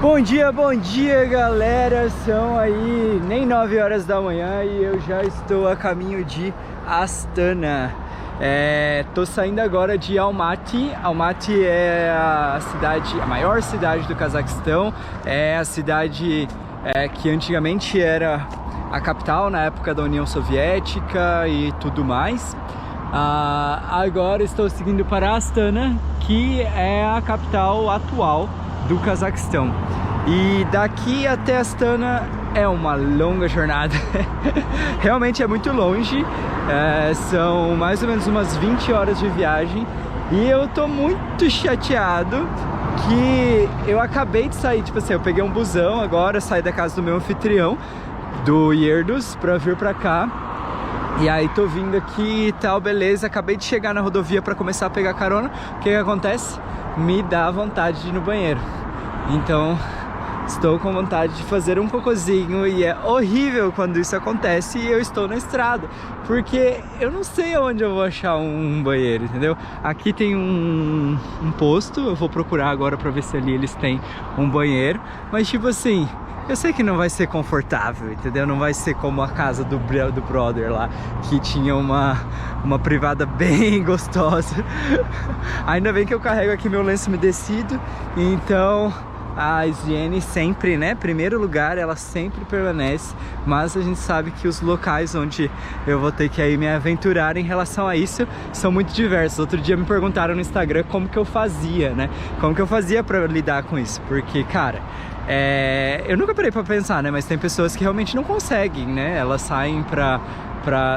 Bom dia galera, são aí nem 9 horas da manhã e eu já estou a caminho de Astana. Tô saindo agora de Almaty. Almaty é a maior cidade do Cazaquistão, é a cidade que antigamente era a capital na época da União Soviética e tudo mais. Agora estou seguindo para Astana, que é a capital atual do Cazaquistão. E daqui até Astana é uma longa jornada. Realmente é muito longe, são mais ou menos umas 20 horas de viagem. E eu tô muito chateado que eu acabei de sair, tipo assim, eu peguei um busão agora, saí da casa do meu anfitrião, do Yerdos, pra vir pra cá. E aí tô vindo aqui e tal, beleza, acabei de chegar na rodovia pra começar a pegar carona. O que acontece? Me dá vontade de ir no banheiro. Então estou com vontade de fazer um cocôzinho e é horrível quando isso acontece e eu estou na estrada, porque eu não sei onde eu vou achar um banheiro, entendeu? Aqui tem um posto, eu vou procurar agora pra ver se ali eles têm um banheiro, mas tipo assim, eu sei que não vai ser confortável, entendeu? Não vai ser como a casa do brother lá, que tinha uma privada bem gostosa. Ainda bem que eu carrego aqui meu lenço umedecido, então a higiene sempre, né? Primeiro lugar, ela sempre permanece, mas a gente sabe que os locais onde eu vou ter que aí me aventurar em relação a isso são muito diversos. Outro dia me perguntaram no Instagram como que eu fazia, né? Como que eu fazia pra lidar com isso, porque, cara, eu nunca parei pra pensar, né? Mas tem pessoas que realmente não conseguem, né? Elas saem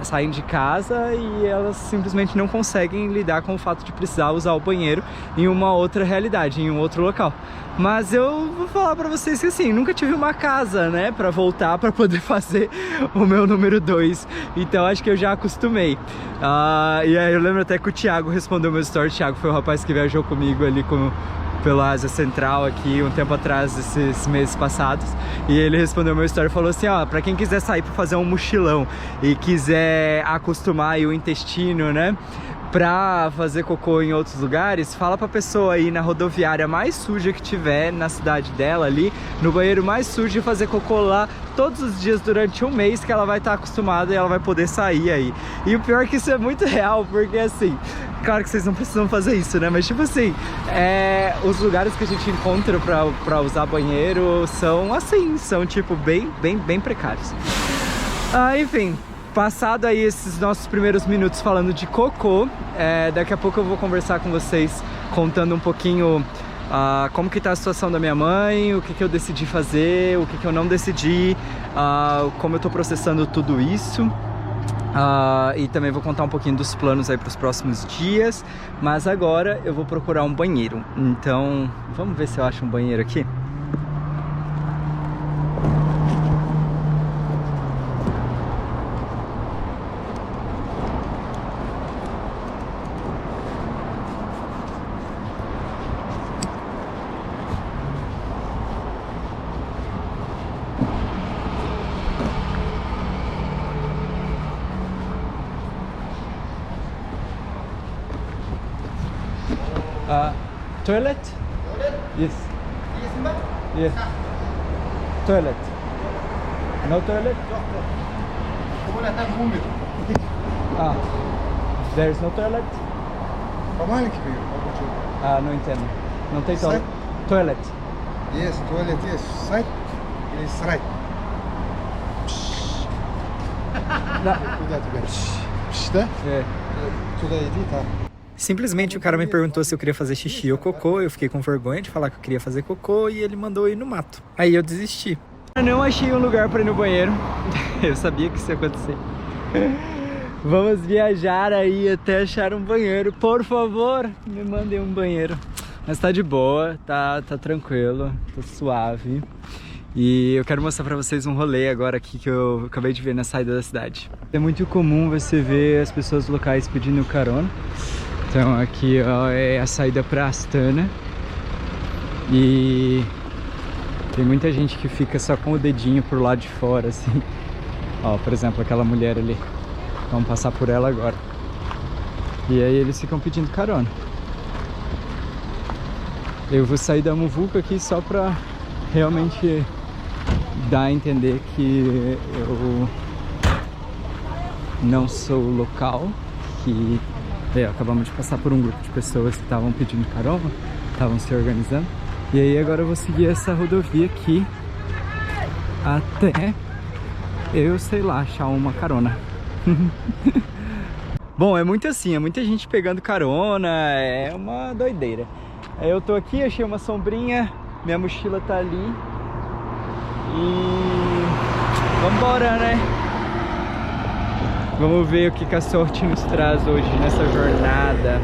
saem de casa e elas simplesmente não conseguem lidar com o fato de precisar usar o banheiro em uma outra realidade, em um outro local. Mas eu vou falar pra vocês que assim, nunca tive uma casa, né, pra voltar pra poder fazer o meu número 2. Então acho que eu já acostumei. E aí eu lembro até que o Thiago respondeu meu story. O Thiago foi o rapaz que viajou comigo ali pela Ásia Central aqui um tempo atrás, esses meses passados, e ele respondeu meu story e falou assim: ó, pra quem quiser sair pra fazer um mochilão e quiser acostumar aí o intestino, né, pra fazer cocô em outros lugares, fala pra pessoa aí na rodoviária mais suja que tiver na cidade dela ali, no banheiro mais sujo, e fazer cocô lá todos os dias durante um mês, que ela vai estar acostumada e ela vai poder sair aí. E o pior é que isso é muito real, porque assim, claro que vocês não precisam fazer isso, né? Mas tipo assim, os lugares que a gente encontra pra usar banheiro são assim, são tipo bem precários. Enfim, passado aí esses nossos primeiros minutos falando de cocô, daqui a pouco eu vou conversar com vocês contando um pouquinho como que tá a situação da minha mãe, o que que eu decidi fazer, o que que eu não decidi, como eu tô processando tudo isso. E também vou contar um pouquinho dos planos aí para os próximos dias. Mas agora eu vou procurar um banheiro. Então vamos ver se eu acho um banheiro aqui. Toilet? Yes. Yes. Toilet. No toilet? There's no toilet? Não entendo. Não tem toilet? Toilet. Yes, toilet, yes. Side is right. Simplesmente o cara me perguntou se eu queria fazer xixi ou cocô. Eu fiquei com vergonha de falar que eu queria fazer cocô e ele mandou ir no mato. Aí eu desisti. Eu não achei um lugar para ir no banheiro. Eu sabia que isso ia acontecer. Vamos viajar aí até achar um banheiro. Por favor, me mandem um banheiro. Mas tá de boa, tá tranquilo, tá suave. E eu quero mostrar pra vocês um rolê agora aqui que eu acabei de ver na saída da cidade. É muito comum você ver as pessoas locais pedindo carona. Então aqui, ó, é a saída pra Astana. E tem muita gente que fica só com o dedinho por lado de fora, assim. Ó, por exemplo, aquela mulher ali. Vamos passar por ela agora. E aí eles ficam pedindo carona. Eu vou sair da muvuca aqui só pra realmente dá a entender que eu não sou local, que acabamos de passar por um grupo de pessoas que estavam pedindo carona, estavam se organizando. E aí agora eu vou seguir essa rodovia aqui até eu, sei lá, achar uma carona. Bom, é muito assim, é muita gente pegando carona, é uma doideira. Aí eu tô aqui, achei uma sombrinha, minha mochila tá ali e vambora, né? Vamos ver o que a sorte nos traz hoje nessa jornada.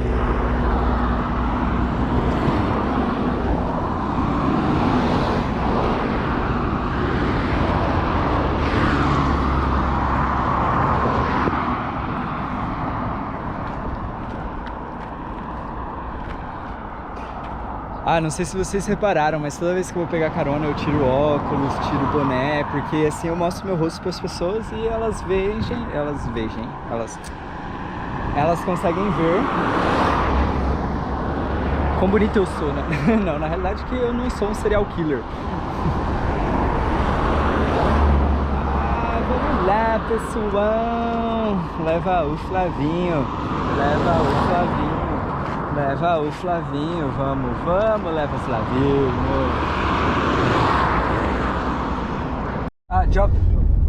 Ah, não sei se vocês repararam, mas toda vez que eu vou pegar carona eu tiro óculos, tiro boné, porque assim eu mostro meu rosto para as pessoas e elas conseguem ver quão bonito eu sou, né? Não, na realidade que eu não sou um serial killer. Ah, vamos lá, pessoal! Leva o Flavinho, leva o Flavinho. Leva o Flavinho, vamos, leva o Flavinho. Ah, job.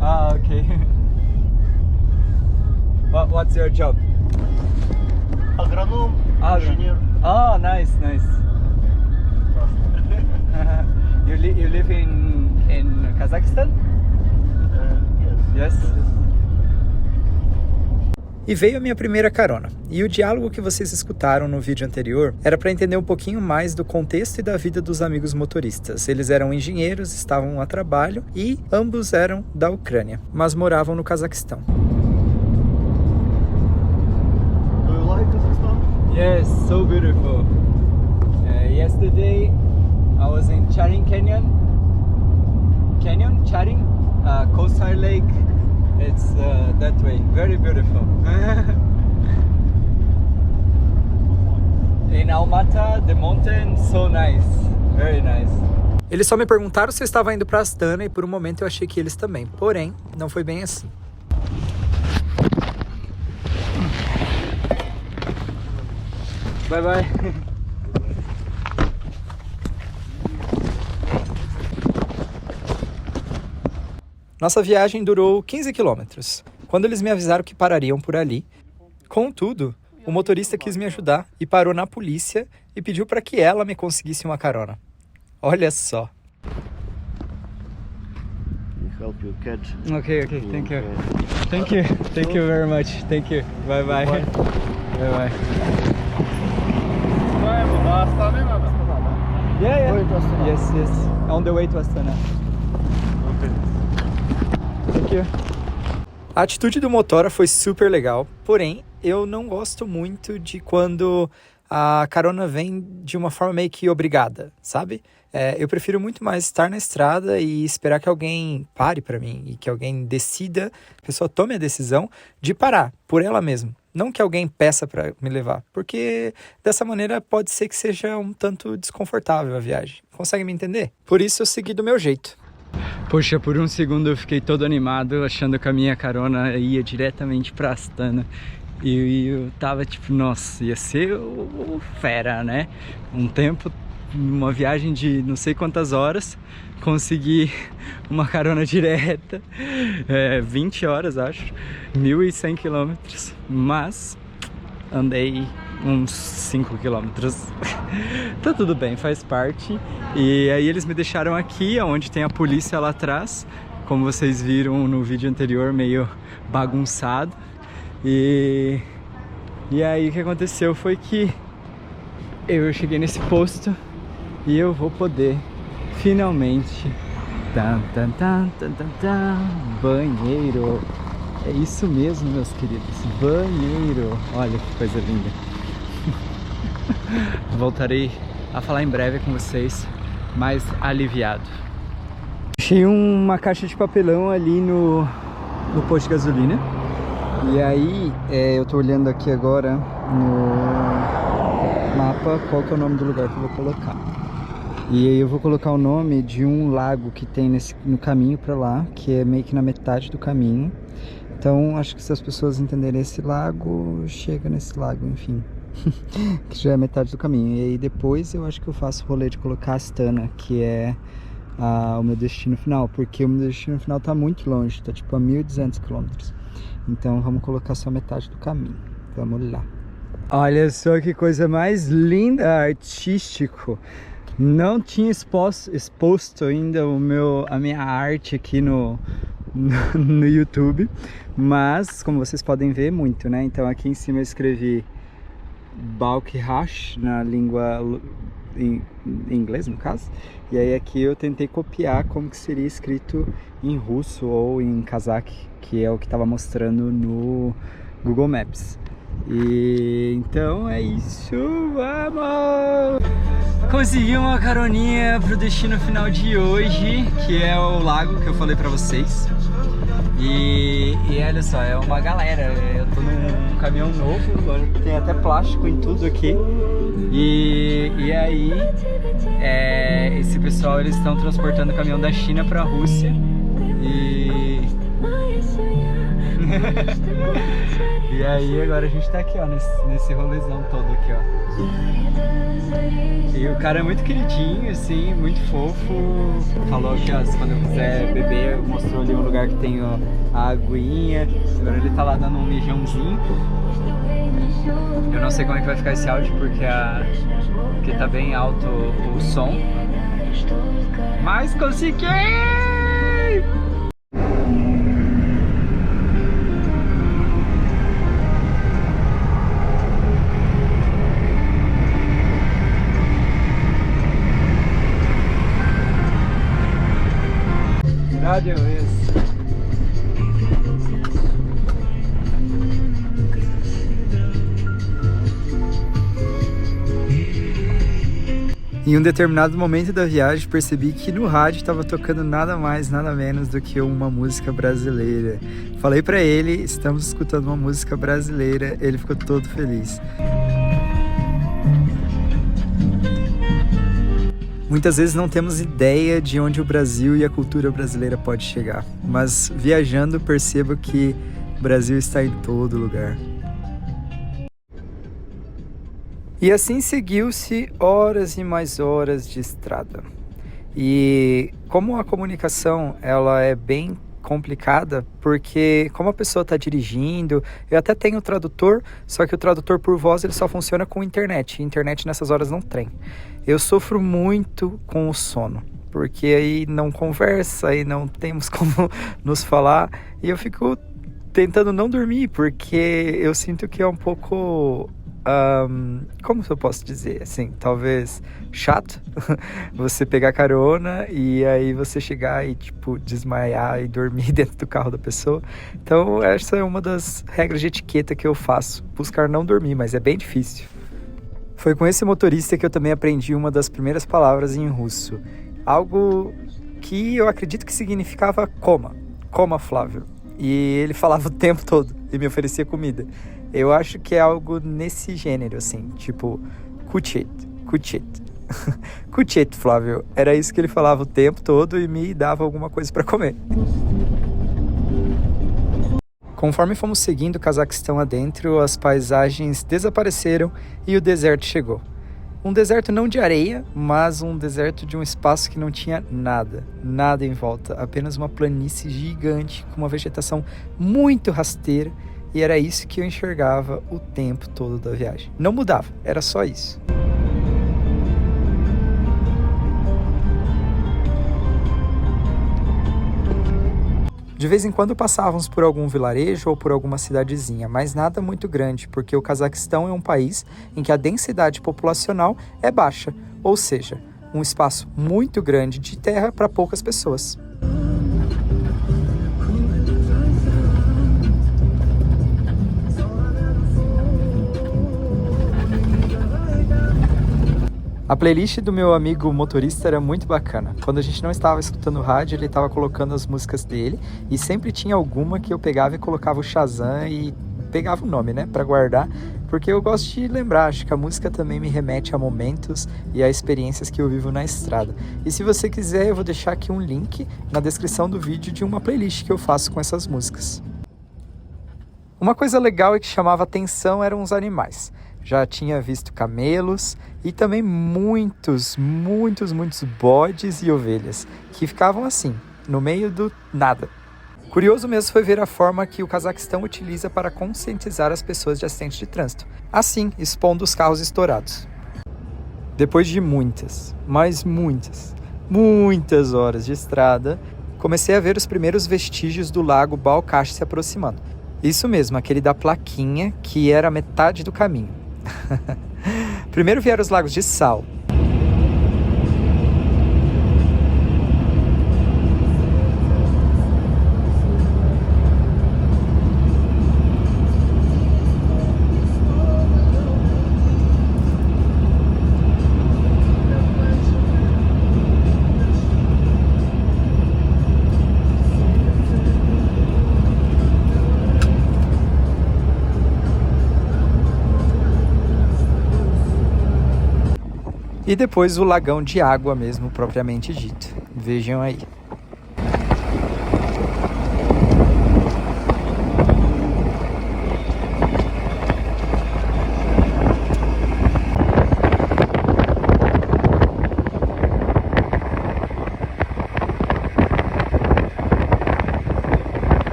Ah, okay. What's your job? Agronom, engineer. Oh, nice. You live in Kazakhstan? Yes. Yes. E veio a minha primeira carona. E o diálogo que vocês escutaram no vídeo anterior era para entender um pouquinho mais do contexto e da vida dos amigos motoristas. Eles eram engenheiros, estavam a trabalho e ambos eram da Ucrânia, mas moravam no Cazaquistão. Do you like Kazakhstan? Yes, so beautiful. Yesterday I was in Charin Canyon, Charin, Kossar Lake. It's that way, very beautiful. In Almaty, the mountain, so nice, very nice. Eles só me perguntaram se eu estava indo para Astana e por um momento eu achei que eles também. Porém, não foi bem assim. Bye bye. Nossa viagem durou 15 quilômetros, quando eles me avisaram que parariam por ali. Contudo, o motorista quis me ajudar e parou na polícia e pediu para que ela me conseguisse uma carona. Olha só. Help you catch. Okay, thank you very much, thank you, bye bye. Bye bye. Yeah. Yes, on the way to Astana. Thank you. A atitude do motora foi super legal, porém, eu não gosto muito de quando a carona vem de uma forma meio que obrigada, sabe? Eu prefiro muito mais estar na estrada e esperar que alguém pare para mim e que alguém decida, a pessoa tome a decisão de parar por ela mesma. Não que alguém peça para me levar, porque dessa maneira pode ser que seja um tanto desconfortável a viagem. Consegue me entender? Por isso eu segui do meu jeito. Poxa, por um segundo eu fiquei todo animado, achando que a minha carona ia diretamente pra Astana. E eu tava tipo, nossa, ia ser o fera, né? Um tempo, uma viagem de não sei quantas horas, consegui uma carona direta, 20 horas acho, 1.100 quilômetros, mas andei uns 5 quilômetros. Tá tudo bem, faz parte. E aí eles me deixaram aqui, onde tem a polícia lá atrás, como vocês viram no vídeo anterior, meio bagunçado. E aí o que aconteceu foi que eu cheguei nesse posto e eu vou poder finalmente banheiro. É isso mesmo, meus queridos, banheiro. Olha que coisa linda. Voltarei a falar em breve com vocês, mais aliviado. Achei uma caixa de papelão ali no posto de gasolina. E aí, eu tô olhando aqui agora no mapa qual que é o nome do lugar que eu vou colocar. E aí eu vou colocar o nome de um lago que tem no caminho pra lá, que é meio que na metade do caminho. Então acho que se as pessoas entenderem esse lago, chega nesse lago, enfim. Que já é metade do caminho. E aí depois eu acho que eu faço o rolê de colocar Astana, que é o meu destino final, porque o meu destino final tá muito longe, tá tipo a 1.200 km. Então vamos colocar só metade do caminho. Vamos lá. Olha só que coisa mais linda, artístico. Não tinha exposto ainda a minha arte aqui no YouTube, mas como vocês podem ver, muito, né? Então aqui em cima eu escrevi Balkhash na língua em inglês, no caso, e aí aqui eu tentei copiar como que seria escrito em russo ou em kazakh, que é o que estava mostrando no Google Maps. E então é isso, vamos! Consegui uma caroninha pro destino final de hoje, que é o lago que eu falei pra vocês. E olha só, é uma galera, eu tô num caminhão novo, agora tem até plástico em tudo aqui. E aí, esse pessoal, eles estão transportando o caminhão da China pra Rússia. E aí agora a gente tá aqui, ó, nesse rolezão todo aqui, ó. E o cara é muito queridinho, assim, muito fofo. Falou que, ó, quando eu quiser beber, mostrou ali um lugar que tem, ó, a aguinha. Agora ele tá lá dando um mijãozinho. Eu não sei como é que vai ficar esse áudio, porque tá bem alto o som. Mas consegui! Rádio isso. Em um determinado momento da viagem, percebi que no rádio estava tocando nada mais, nada menos do que uma música brasileira. Falei pra ele, estamos escutando uma música brasileira, ele ficou todo feliz. Muitas vezes não temos ideia de onde o Brasil e a cultura brasileira pode chegar, mas viajando percebo que o Brasil está em todo lugar. E assim seguiu-se horas e mais horas de estrada. E como a comunicação ela é bem complicada, porque como a pessoa está dirigindo, eu até tenho o tradutor, só que o tradutor por voz ele só funciona com internet, e internet nessas horas não tem. Eu sofro muito com o sono, porque aí não conversa, aí não temos como nos falar, e eu fico tentando não dormir, porque eu sinto que é um pouco... como eu posso dizer, assim, talvez chato você pegar carona e aí você chegar e tipo desmaiar e dormir dentro do carro da pessoa. Então essa é uma das regras de etiqueta que eu faço, buscar não dormir, mas é bem difícil. Foi com esse motorista que eu também aprendi uma das primeiras palavras em russo, algo que eu acredito que significava coma Flávio, e ele falava o tempo todo e me oferecia comida. Eu acho que é algo nesse gênero, assim, tipo, kuchet. Kuchet, Flávio. Era isso que ele falava o tempo todo e me dava alguma coisa para comer. Conforme fomos seguindo o Cazaquistão adentro, as paisagens desapareceram e o deserto chegou. Um deserto não de areia, mas um deserto de um espaço que não tinha nada em volta. Apenas uma planície gigante com uma vegetação muito rasteira. E era isso que eu enxergava o tempo todo da viagem. Não mudava, era só isso. De vez em quando passávamos por algum vilarejo ou por alguma cidadezinha, mas nada muito grande, porque o Cazaquistão é um país em que a densidade populacional é baixa, ou seja, um espaço muito grande de terra para poucas pessoas. A playlist do meu amigo motorista era muito bacana. Quando a gente não estava escutando o rádio, ele estava colocando as músicas dele e sempre tinha alguma que eu pegava e colocava o Shazam e pegava o nome, né, para guardar, porque eu gosto de lembrar, acho que a música também me remete a momentos e a experiências que eu vivo na estrada. E se você quiser, eu vou deixar aqui um link na descrição do vídeo de uma playlist que eu faço com essas músicas. Uma coisa legal e que chamava atenção eram os animais. Já tinha visto camelos e também muitos bodes e ovelhas que ficavam assim, no meio do nada. Curioso mesmo foi ver a forma que o Cazaquistão utiliza para conscientizar as pessoas de acidentes de trânsito, assim expondo os carros estourados. Depois de muitas horas de estrada, comecei a ver os primeiros vestígios do lago Balkhash se aproximando. Isso mesmo, aquele da plaquinha que era metade do caminho. Primeiro vieram os lagos de sal. E depois o lagão de água mesmo, propriamente dito. Vejam aí.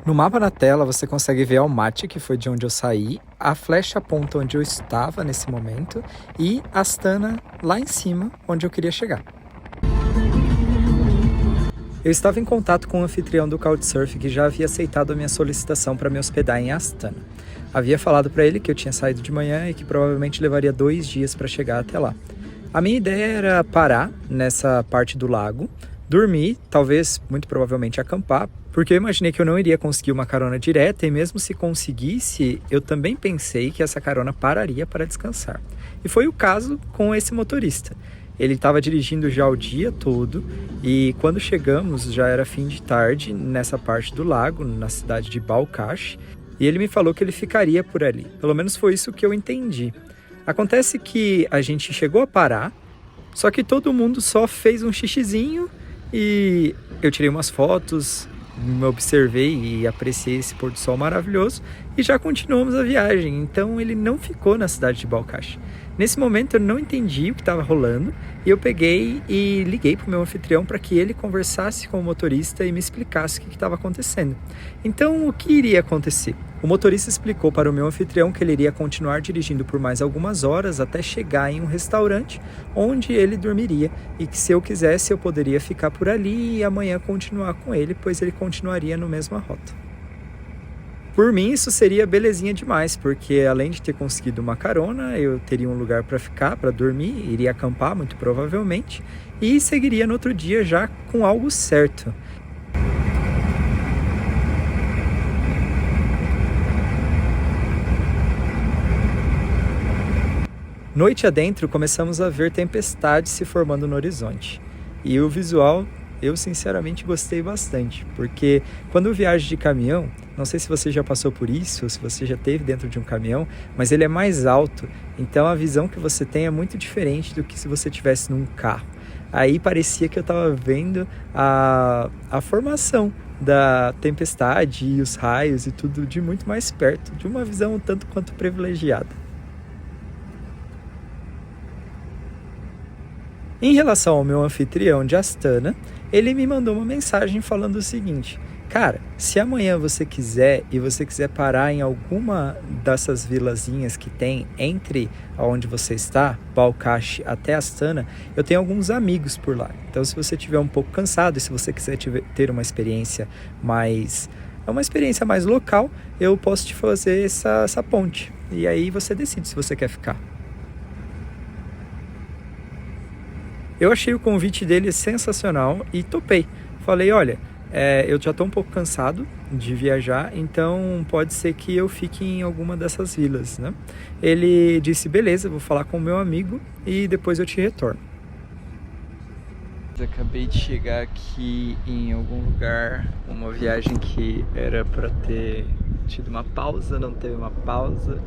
No mapa na tela você consegue ver Almaty, que foi de onde eu saí, a flecha aponta onde eu estava nesse momento e Astana lá em cima, onde eu queria chegar. Eu estava em contato com o anfitrião do Couchsurf que já havia aceitado a minha solicitação para me hospedar em Astana. Havia falado para ele que eu tinha saído de manhã e que provavelmente levaria 2 dias para chegar até lá. A minha ideia era parar nessa parte do lago, dormir, talvez, muito provavelmente acampar, porque eu imaginei que eu não iria conseguir uma carona direta e mesmo se conseguisse, eu também pensei que essa carona pararia para descansar. E foi o caso com esse motorista. Ele estava dirigindo já o dia todo e quando chegamos já era fim de tarde nessa parte do lago, na cidade de Balkhash, e ele me falou que ele ficaria por ali. Pelo menos foi isso que eu entendi. Acontece que a gente chegou a parar, só que todo mundo só fez um xixizinho e eu tirei umas fotos, me observei e apreciei esse pôr do sol maravilhoso e já continuamos a viagem. Então ele não ficou na cidade de Balkhash. Nesse momento eu não entendi o que estava rolando e eu peguei e liguei para o meu anfitrião para que ele conversasse com o motorista e me explicasse o que estava acontecendo. Então o que iria acontecer? O motorista explicou para o meu anfitrião que ele iria continuar dirigindo por mais algumas horas até chegar em um restaurante onde ele dormiria e que se eu quisesse eu poderia ficar por ali e amanhã continuar com ele, pois ele continuaria na mesma rota. Por mim isso seria belezinha demais, porque além de ter conseguido uma carona, eu teria um lugar para ficar, para dormir, iria acampar muito provavelmente e seguiria no outro dia já com algo certo. Noite adentro, começamos a ver tempestades se formando no horizonte. E o visual, eu sinceramente gostei bastante, porque quando eu viajo de caminhão, não sei se você já passou por isso, ou se você já esteve dentro de um caminhão, mas ele é mais alto, então a visão que você tem é muito diferente do que se você estivesse num carro. Aí parecia que eu estava vendo a formação da tempestade e os raios e tudo de muito mais perto, de uma visão um tanto quanto privilegiada. Em relação ao meu anfitrião de Astana, ele me mandou uma mensagem falando o seguinte: cara, se amanhã você quiser e você quiser parar em alguma dessas vilazinhas que tem entre onde você está, Balkhash até Astana, eu tenho alguns amigos por lá. Então se você estiver um pouco cansado e se você quiser ter uma experiência mais local, eu posso te fazer essa ponte. E aí você decide se você quer ficar. Eu achei o convite dele sensacional e topei. Falei, olha, eu já estou um pouco cansado de viajar, então pode ser que eu fique em alguma dessas vilas, né? Ele disse, beleza, vou falar com o meu amigo e depois eu te retorno. Acabei de chegar aqui em algum lugar, uma viagem que era pra ter tido uma pausa, não teve uma pausa,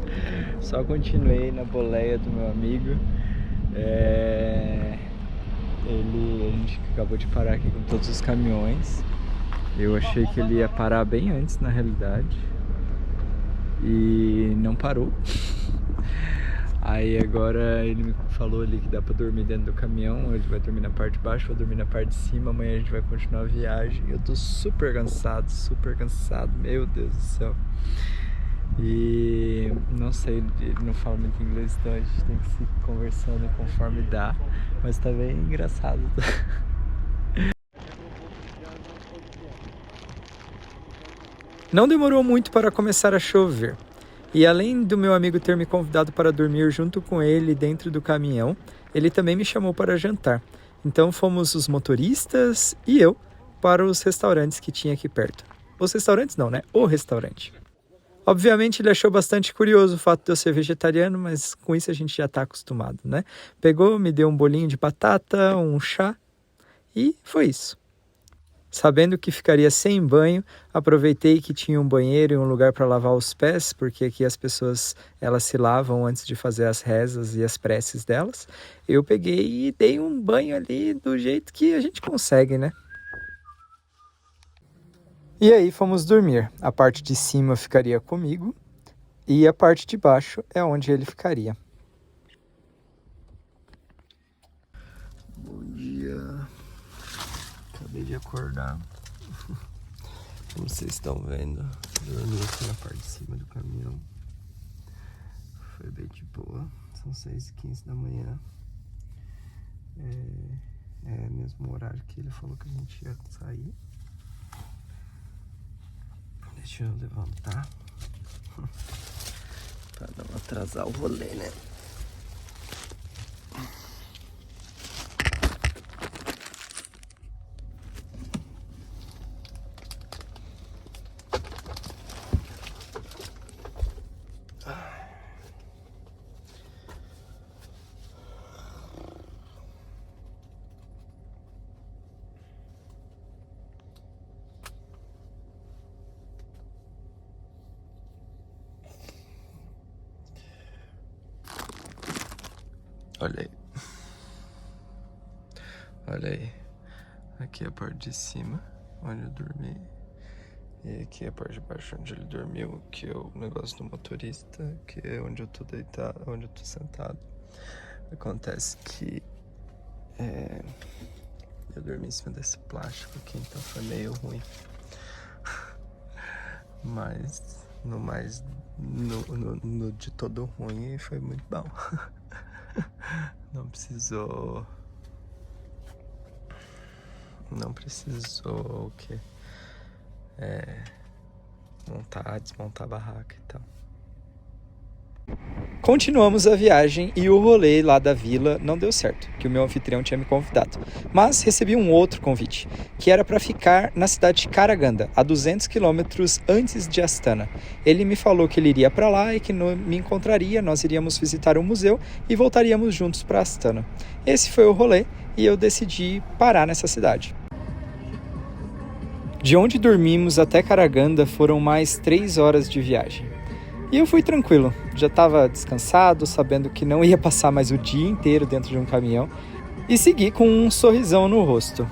só continuei na boleia do meu amigo. A gente acabou de parar aqui com todos os caminhões. Eu achei que ele ia parar bem antes, na realidade, e não parou. Aí agora ele me falou ali que dá pra dormir dentro do caminhão. Ele vai dormir na parte de baixo, eu vou dormir na parte de cima. Amanhã a gente vai continuar a viagem. Eu tô super cansado, meu Deus do céu. E não sei, ele não fala muito inglês, então a gente tem que se conversando conforme dá. Mas tá bem engraçado. Não demorou muito para começar a chover. E além do meu amigo ter me convidado para dormir junto com ele dentro do caminhão, ele também me chamou para jantar. Então fomos os motoristas e eu para os restaurantes que tinha aqui perto. Os restaurantes não, né? O restaurante. Obviamente ele achou bastante curioso o fato de eu ser vegetariano, mas com isso a gente já está acostumado, né? Pegou, me deu um bolinho de batata, um chá e foi isso. Sabendo que ficaria sem banho, aproveitei que tinha um banheiro e um lugar para lavar os pés, porque aqui as pessoas elas se lavam antes de fazer as rezas e as preces delas. Eu peguei e dei um banho ali do jeito que a gente consegue, né? E aí fomos dormir. A parte de cima ficaria comigo e a parte de baixo é onde ele ficaria. Bom dia. Acabei de acordar. Como vocês estão vendo, dormi aqui na parte de cima do caminhão. Foi bem de boa. São 6h15 da manhã. É mesmo horário que ele falou que a gente ia sair. Deixa eu levantar pra não atrasar o rolê, né? Olha aí. Olha aí. Aqui é a parte de cima, onde eu dormi. E aqui é a parte de baixo, onde ele dormiu, que é o negócio do motorista, que é onde eu tô deitado, onde eu tô sentado. Acontece que eu dormi em cima desse plástico aqui, então foi meio ruim. Mas no de todo ruim foi muito bom. Não precisou o quê? Desmontar a barraca e tal. Continuamos a viagem e o rolê lá da vila não deu certo, que o meu anfitrião tinha me convidado. Mas recebi um outro convite, que era para ficar na cidade de Karaganda, a 200 quilômetros antes de Astana. Ele me falou que ele iria para lá e que me encontraria, nós iríamos visitar o museu e voltaríamos juntos para Astana. Esse foi o rolê e eu decidi parar nessa cidade. De onde dormimos até Karaganda foram mais 3 horas de viagem. E eu fui tranquilo, já estava descansado, sabendo que não ia passar mais o dia inteiro dentro de um caminhão e segui com um sorrisão no rosto.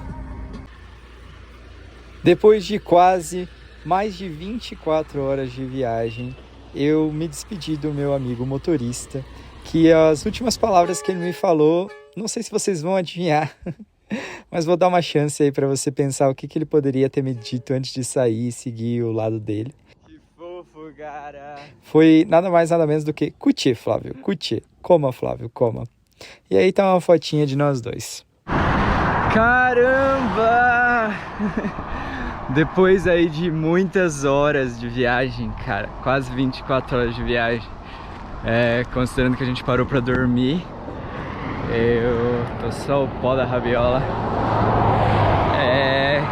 Depois de quase mais de 24 horas de viagem, eu me despedi do meu amigo motorista, que as últimas palavras que ele me falou, não sei se vocês vão adivinhar, mas vou dar uma chance aí para você pensar o que ele poderia ter me dito antes de sair e seguir o lado dele. Cara. Foi nada mais nada menos do que Cuti, Flávio, Cuti. Coma, Flávio, coma. E aí tá uma fotinha de nós dois. Caramba! Depois aí de muitas horas de viagem, cara, quase 24 horas de viagem, considerando que a gente parou pra dormir, eu tô só o pó da rabiola.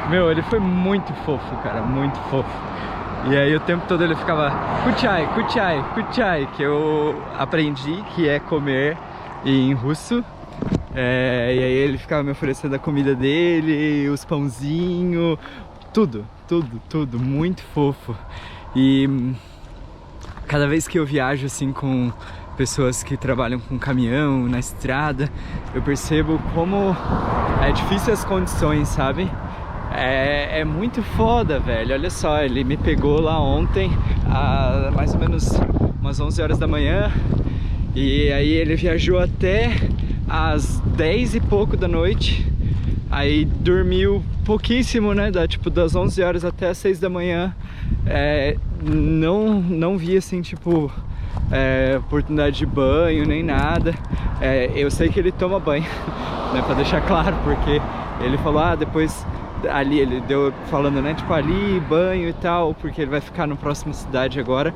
Meu, ele foi muito fofo, cara, muito fofo. E aí o tempo todo ele ficava kuchai, kuchai, kuchai, que eu aprendi que é comer em russo. E aí ele ficava me oferecendo a comida dele, os pãozinhos, tudo, muito fofo. E cada vez que eu viajo assim com pessoas que trabalham com caminhão na estrada, eu percebo como é difícil as condições, sabe? É muito foda, velho. Olha só, ele me pegou lá ontem, mais ou menos umas 11 horas da manhã, e aí ele viajou até às 10 e pouco da noite, aí dormiu pouquíssimo, né? Tipo, das 11 horas até as 6 da manhã. Não vi assim, tipo, oportunidade de banho nem nada. Eu sei que ele toma banho, né, pra deixar claro, porque ele falou, depois ali, ele deu falando, né, tipo, ali, banho e tal, porque ele vai ficar na próxima cidade agora.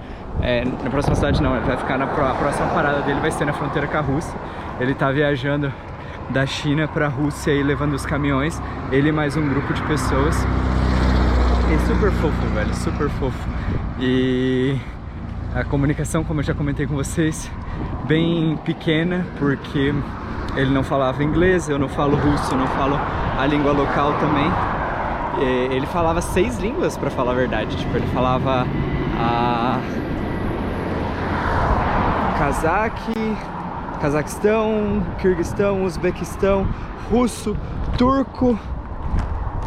Na próxima cidade não, ele vai ficar a próxima parada dele vai ser na fronteira com a Rússia. Ele tá viajando da China pra Rússia e levando os caminhões, ele e mais um grupo de pessoas. É super fofo, velho, super fofo. E a comunicação, como eu já comentei com vocês, bem pequena, porque ele não falava inglês, eu não falo russo, eu não falo a língua local também. Ele falava 6 línguas, pra falar a verdade. Tipo, ele falava Cazaquistão, Quirguistão, Uzbequistão, russo, turco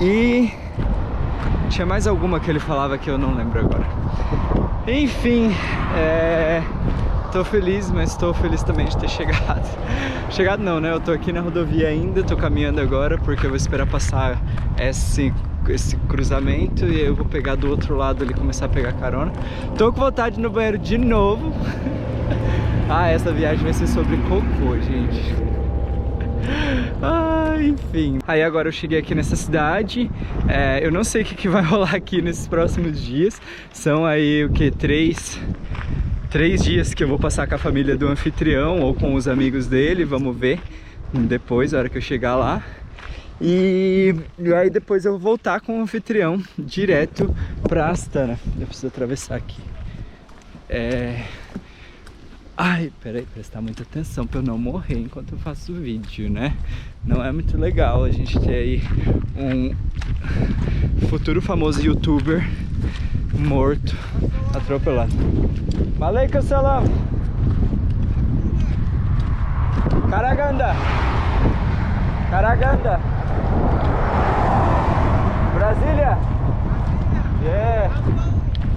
e tinha mais alguma que ele falava que eu não lembro agora. Enfim, tô feliz, mas tô feliz também de ter chegado. Chegado não, né? Eu tô aqui na rodovia ainda, tô caminhando agora porque eu vou esperar passar esse cruzamento e eu vou pegar do outro lado ali, começar a pegar carona. Tô com vontade de ir no banheiro de novo. Essa viagem vai ser sobre cocô, gente. Enfim. Aí agora eu cheguei aqui nessa cidade. Eu não sei o que vai rolar aqui nesses próximos dias. São aí o que? 3 dias que eu vou passar com a família do anfitrião ou com os amigos dele. Vamos ver depois, a hora que eu chegar lá. E aí depois eu vou voltar com o anfitrião direto pra Astana. Eu preciso atravessar aqui. Peraí, prestar muita atenção pra eu não morrer enquanto eu faço o vídeo, né? Não é muito legal a gente ter aí um futuro famoso youtuber morto, atropelado. Aleikum salam! Karaganda! Karaganda! Brasília! Yeah!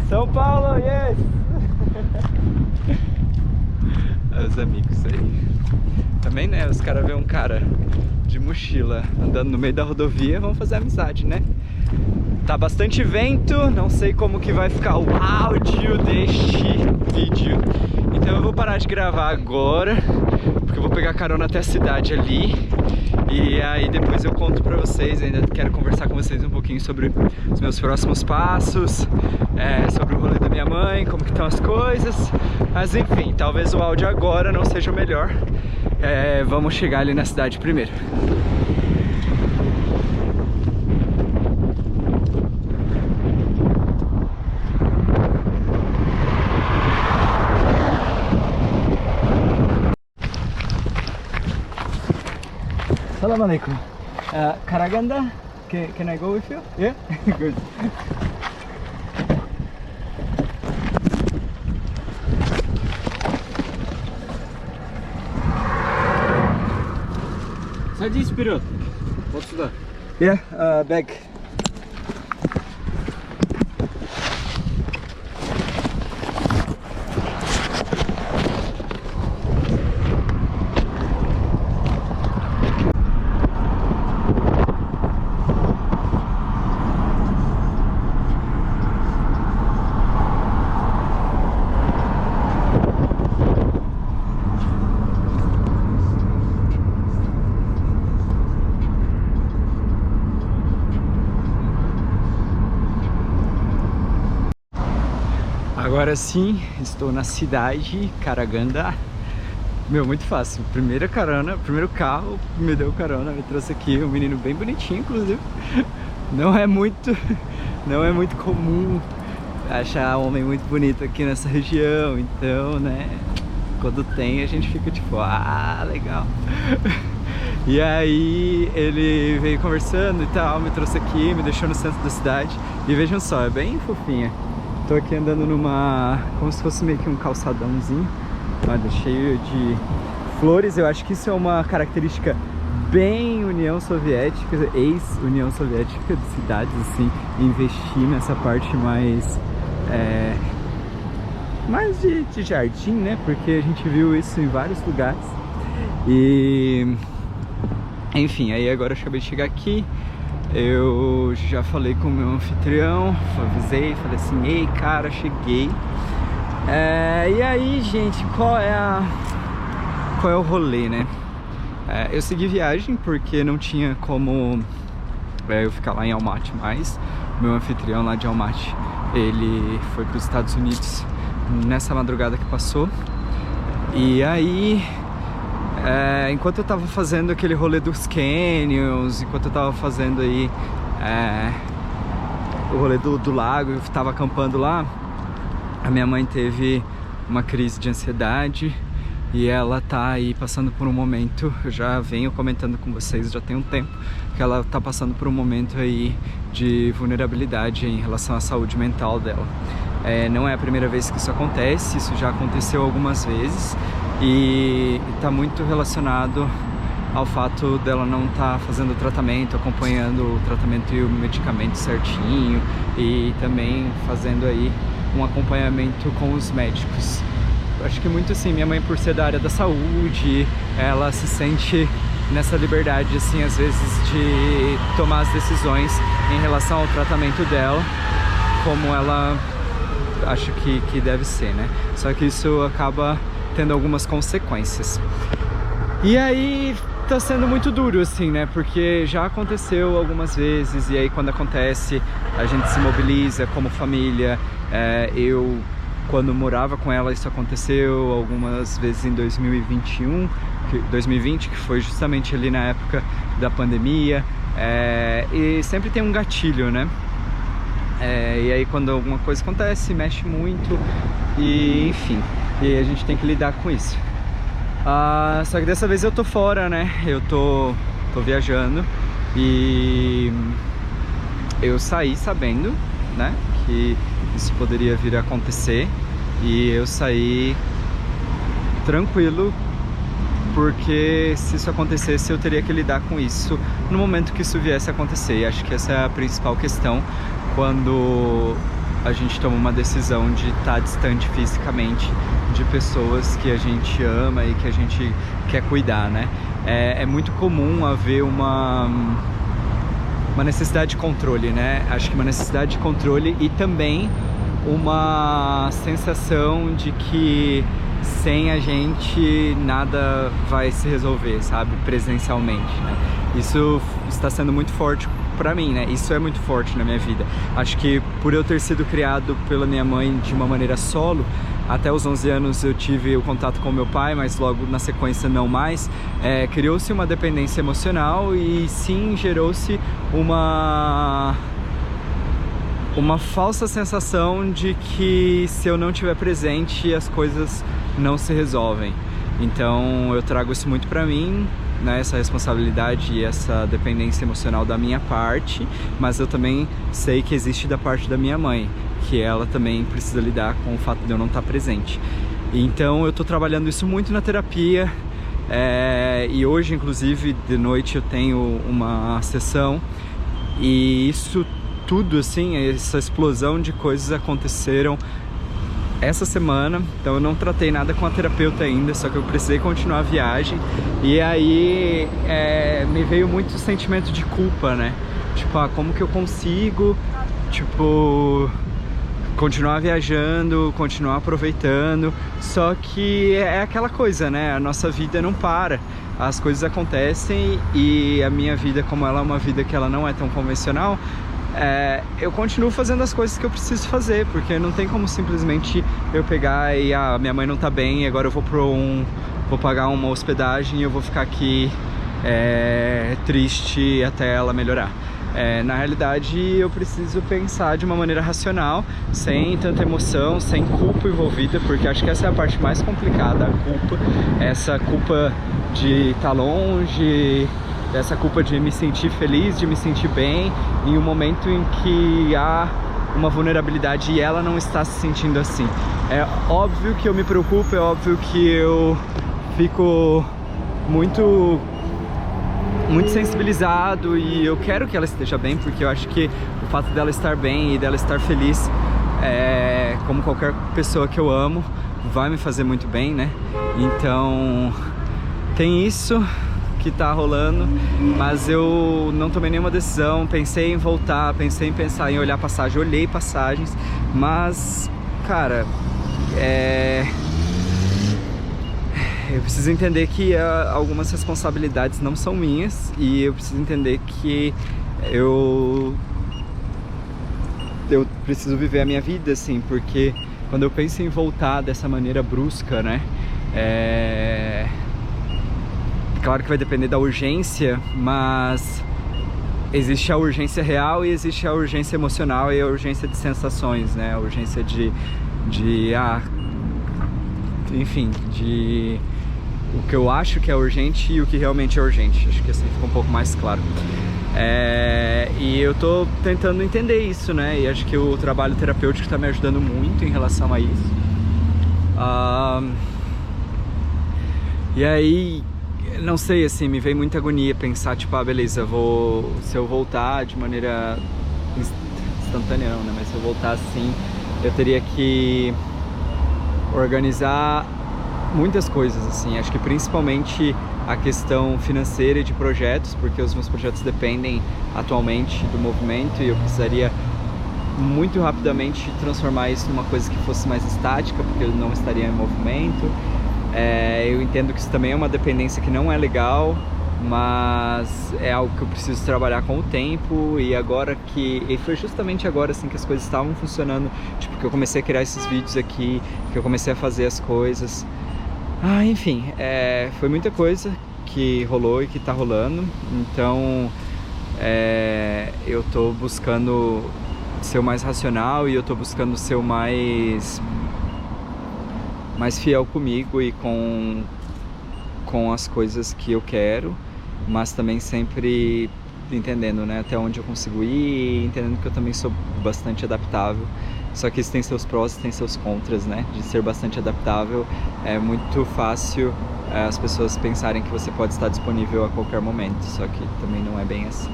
São Paulo, yes! Os amigos aí. Também, né? Os caras veem um cara de mochila andando no meio da rodovia, vão fazer amizade, né? Tá bastante vento, não sei como que vai ficar o áudio deste vídeo. Então eu vou parar de gravar agora, porque eu vou pegar carona até a cidade ali. E aí depois eu conto pra vocês, ainda quero conversar com vocês um pouquinho sobre os meus próximos passos, sobre o rolê da minha mãe, como que estão as coisas. Mas enfim, talvez o áudio agora não seja o melhor. Vamos chegar ali na cidade primeiro. Salam alaikum. Karaganda, can I go with you? Yeah? Good. Садись вперед. Вот сюда. Yeah, bag. Agora sim, estou na cidade, Karaganda. Meu, muito fácil. Primeira carona, primeiro carro me deu carona, me trouxe aqui um menino bem bonitinho, inclusive. Não é muito comum achar um homem muito bonito aqui nessa região, então, né, quando tem a gente fica tipo, legal. E aí ele veio conversando e tal, me trouxe aqui, me deixou no centro da cidade. E vejam só, é bem fofinha. Tô aqui andando numa... como se fosse meio que um calçadãozinho. Olha, cheio de flores. Eu acho que isso é uma característica bem União Soviética, ex-União Soviética, de cidades, assim, investir nessa parte mais de jardim, né? Porque a gente viu isso em vários lugares. E enfim, aí agora eu acabei de chegar aqui. Eu já falei com o meu anfitrião, avisei, falei assim: ei, cara, cheguei. E aí, gente, qual é o rolê, né? Eu segui viagem porque não tinha como eu ficar lá em Almaty mais. Meu anfitrião lá de Almaty, ele foi para os Estados Unidos nessa madrugada que passou. E aí, enquanto eu tava fazendo aquele rolê dos canyons, enquanto eu tava fazendo aí o rolê do lago, eu tava acampando lá, a minha mãe teve uma crise de ansiedade. E ela tá aí passando por um momento, eu já venho comentando com vocês já tem um tempo, que ela tá passando por um momento aí de vulnerabilidade em relação à saúde mental dela. Não é a primeira vez que isso acontece, isso já aconteceu algumas vezes e tá muito relacionado ao fato dela não estar fazendo o tratamento, acompanhando o tratamento e o medicamento certinho e também fazendo aí um acompanhamento com os médicos. Acho que muito assim, minha mãe, por ser da área da saúde, ela se sente nessa liberdade, assim, às vezes de tomar as decisões em relação ao tratamento dela, como ela acha que deve ser, né? Só que isso acaba tendo algumas consequências. E aí tá sendo muito duro, assim, né? Porque já aconteceu algumas vezes e aí quando acontece a gente se mobiliza como família. Quando morava com ela, isso aconteceu algumas vezes em 2020, que foi justamente ali na época da pandemia. E sempre tem um gatilho, né? E aí quando alguma coisa acontece, mexe muito e enfim, e a gente tem que lidar com isso. Só que dessa vez eu tô fora, né? Eu tô viajando e eu saí sabendo, né, que isso poderia vir a acontecer, e eu saí tranquilo, porque se isso acontecesse eu teria que lidar com isso no momento que isso viesse a acontecer. E acho que essa é a principal questão quando a gente toma uma decisão de estar distante fisicamente de pessoas que a gente ama e que a gente quer cuidar, né? É muito comum haver uma necessidade de controle, né? Acho que uma necessidade de controle e também uma sensação de que sem a gente nada vai se resolver, sabe? Presencialmente, né? Isso está sendo muito forte pra mim, né? Isso é muito forte na minha vida. Acho que por eu ter sido criado pela minha mãe de uma maneira solo, até os 11 anos eu tive o contato com meu pai, mas logo na sequência não mais. Criou-se uma dependência emocional e sim, gerou-se uma falsa sensação de que se eu não estiver presente as coisas não se resolvem. Então eu trago isso muito pra mim, né, essa responsabilidade e essa dependência emocional da minha parte, mas eu também sei que existe da parte da minha mãe, que ela também precisa lidar com o fato de eu não estar presente. Então eu tô trabalhando isso muito na terapia, e hoje inclusive de noite eu tenho uma sessão, e isso tudo assim, essa explosão de coisas aconteceram essa semana. Então eu não tratei nada com a terapeuta ainda, só que eu precisei continuar a viagem. E aí me veio muito sentimento de culpa, né? Tipo, como que eu consigo, tipo, continuar viajando, continuar aproveitando. Só que é aquela coisa, né? A nossa vida não para, as coisas acontecem, e a minha vida, como ela é uma vida que ela não é tão convencional, eu continuo fazendo as coisas que eu preciso fazer, porque não tem como simplesmente eu pegar e minha mãe não tá bem e agora eu vou pagar uma hospedagem e eu vou ficar aqui triste até ela melhorar. Na realidade, eu preciso pensar de uma maneira racional, sem tanta emoção, sem culpa envolvida, porque acho que essa é a parte mais complicada, a culpa. Essa culpa de estar longe, essa culpa de me sentir feliz, de me sentir bem, em um momento em que há uma vulnerabilidade e ela não está se sentindo assim. É óbvio que eu me preocupo, é óbvio que eu fico muito sensibilizado e eu quero que ela esteja bem, porque eu acho que o fato dela estar bem e dela estar feliz, como qualquer pessoa que eu amo, vai me fazer muito bem, né? Então tem isso que tá rolando, mas eu não tomei nenhuma decisão. Pensei em voltar, pensei em pensar em olhar passagem, olhei passagens, mas cara, eu preciso entender que algumas responsabilidades não são minhas e eu preciso entender que eu preciso viver a minha vida, assim, porque quando eu penso em voltar dessa maneira brusca, né, claro que vai depender da urgência, mas existe a urgência real e existe a urgência emocional e a urgência de sensações, né, a urgência enfim, de o que eu acho que é urgente e o que realmente é urgente. Acho que assim fica um pouco mais claro. E eu tô tentando entender isso, né? E acho que o trabalho terapêutico tá me ajudando muito em relação a isso. E aí, não sei, assim, me veio muita agonia pensar, tipo, beleza, se eu voltar de maneira instantânea não, né? Mas se eu voltar assim, eu teria que organizar muitas coisas, assim, acho que principalmente a questão financeira e de projetos, porque os meus projetos dependem atualmente do movimento e eu precisaria muito rapidamente transformar isso numa coisa que fosse mais estática, porque eu não estaria em movimento. Eu entendo que isso também é uma dependência que não é legal, mas é algo que eu preciso trabalhar com o tempo. E foi justamente agora assim que as coisas estavam funcionando, tipo, que eu comecei a criar esses vídeos aqui, que eu comecei a fazer as coisas. Enfim, foi muita coisa que rolou e que tá rolando, então eu tô buscando ser o mais racional e eu tô buscando ser o mais fiel comigo e com as coisas que eu quero, mas também sempre entendendo, né, até onde eu consigo ir e entendendo que eu também sou bastante adaptável. Só que isso tem seus prós e tem seus contras, né? De ser bastante adaptável, é muito fácil as pessoas pensarem que você pode estar disponível a qualquer momento, só que também não é bem assim.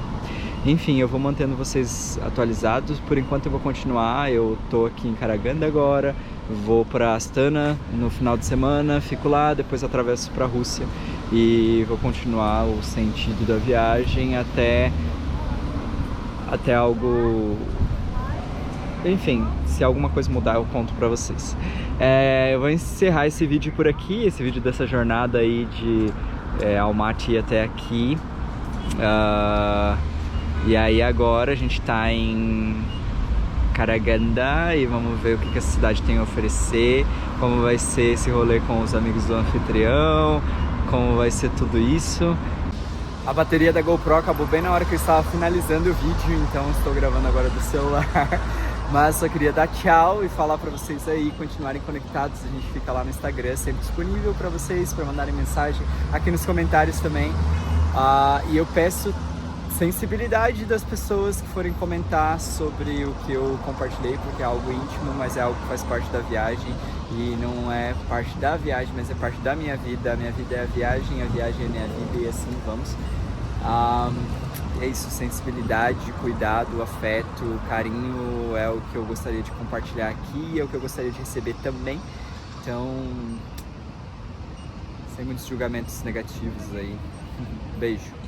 Enfim, eu vou mantendo vocês atualizados. Por enquanto eu vou continuar, eu tô aqui em Karaganda agora, vou para Astana no final de semana, fico lá, depois atravesso para a Rússia e vou continuar o sentido da viagem até algo... Enfim, se alguma coisa mudar eu conto pra vocês. Eu vou encerrar esse vídeo por aqui, esse vídeo dessa jornada aí de Almaty até aqui. E aí agora a gente tá em Karaganda e vamos ver o que essa cidade tem a oferecer, como vai ser esse rolê com os amigos do anfitrião, como vai ser tudo isso. A bateria da GoPro acabou bem na hora que eu estava finalizando o vídeo, então estou gravando agora do celular. Mas só queria dar tchau e falar pra vocês aí, continuarem conectados. A gente fica lá no Instagram, sempre disponível pra vocês, pra mandarem mensagem, aqui nos comentários também. E eu peço sensibilidade das pessoas que forem comentar sobre o que eu compartilhei, porque é algo íntimo, mas é algo que faz parte da viagem. E não é parte da viagem, mas é parte da minha vida. A minha vida é a viagem é a minha vida e assim vamos. É isso, sensibilidade, cuidado, afeto, carinho é o que eu gostaria de compartilhar aqui, é o que eu gostaria de receber também. Então, sem muitos julgamentos negativos aí. Beijo.